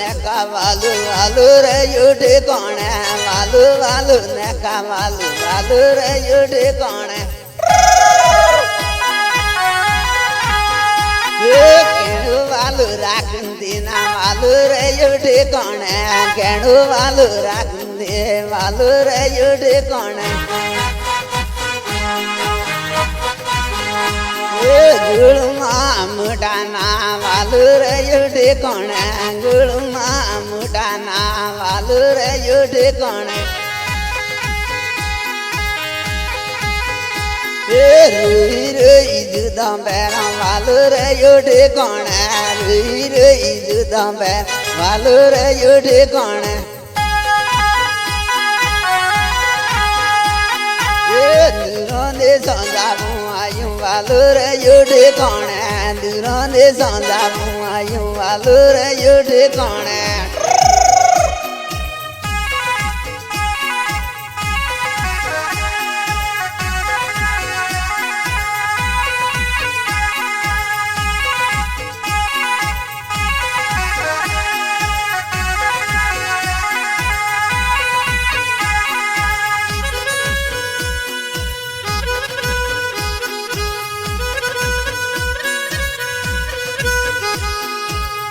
ne cavalu valu re yude kone valu valu ne cavalu valu re yude kone kenu valu rakundina valu re yude kone kenu valu rakundi valu re yude kone gulma mudana valu re yude kone gulma mudana valu re yude kone rui rui judam beram valu re yude kone rui rui judam beram valu re yude kone durande sandavu ayum valu re yude kone durande sandavu ayum valu re yude kone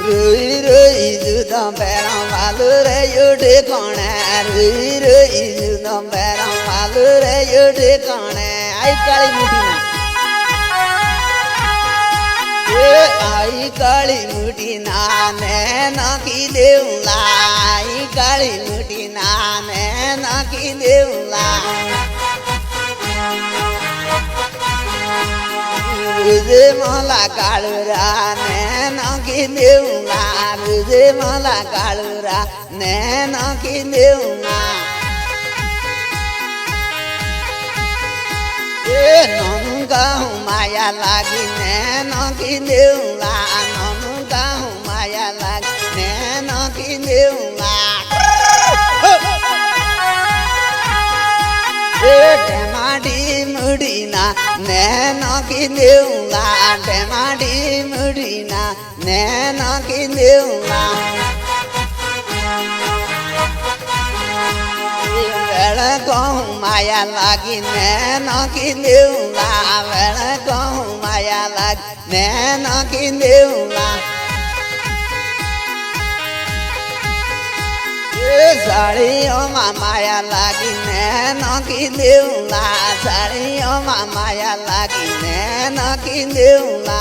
rui rui judam beram valu re yude kone rui rui judam beram valu re yude kone ai kali mutina ai kali mutina ne na ki deula ai kali mutina ne na ki deula rude mala kalura ne na ki deula rude mala kalura ne na ki deula nonga maya lagi ne na ki deula nonga maya lagi ne na ki deula temadi mudina ne na ki deula temadi mudina ne na ki deula vela ko maya lagi ne na ki deula vela ko maya lagi ne na ki deula sariyo maya lagi ne na ki deula sariyo maya lagi ne na ki deula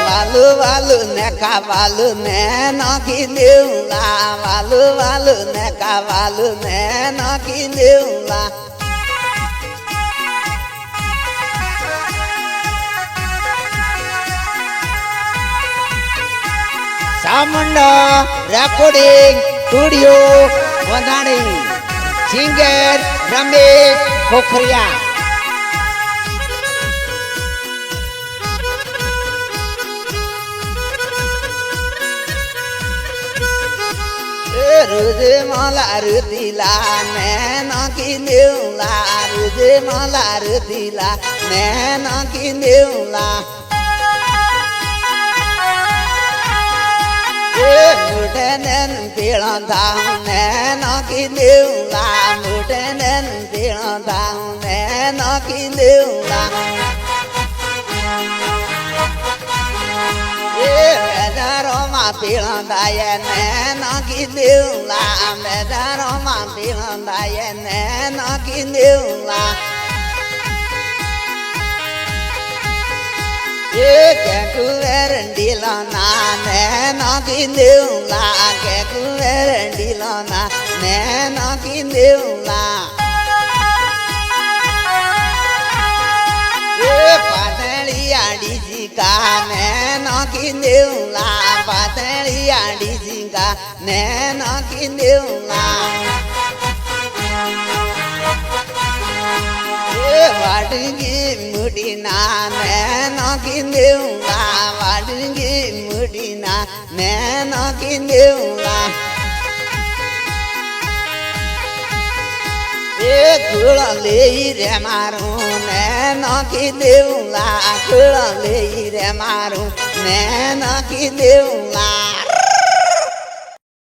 valu valu ne cavalu ne na ki deula valu valu ne cavalu ne na ki deula Samunda Recording Studio Wadani Singer Ramesh Pokhria rude mala rudila ne na ki deula rude mala rudila ne na ki deula mudenen pilanda ne na ki deula mudenen pilanda ne na ki deula Roma pilanda ye ne na ki deula Roma pilanda ye ne na ki deula ke kuverendila na ne na ki deula ke kuverendila na ne na ki deula patali adi jika ne na ki deula patali adi jika ne na ki deula vadungi mudina ne na ki deula vadungi mudina ne na ki deula Kula le re maru ne નાખી દેવું લાકડા લઈ રે મારું મેં નાખી દેવું લાકડા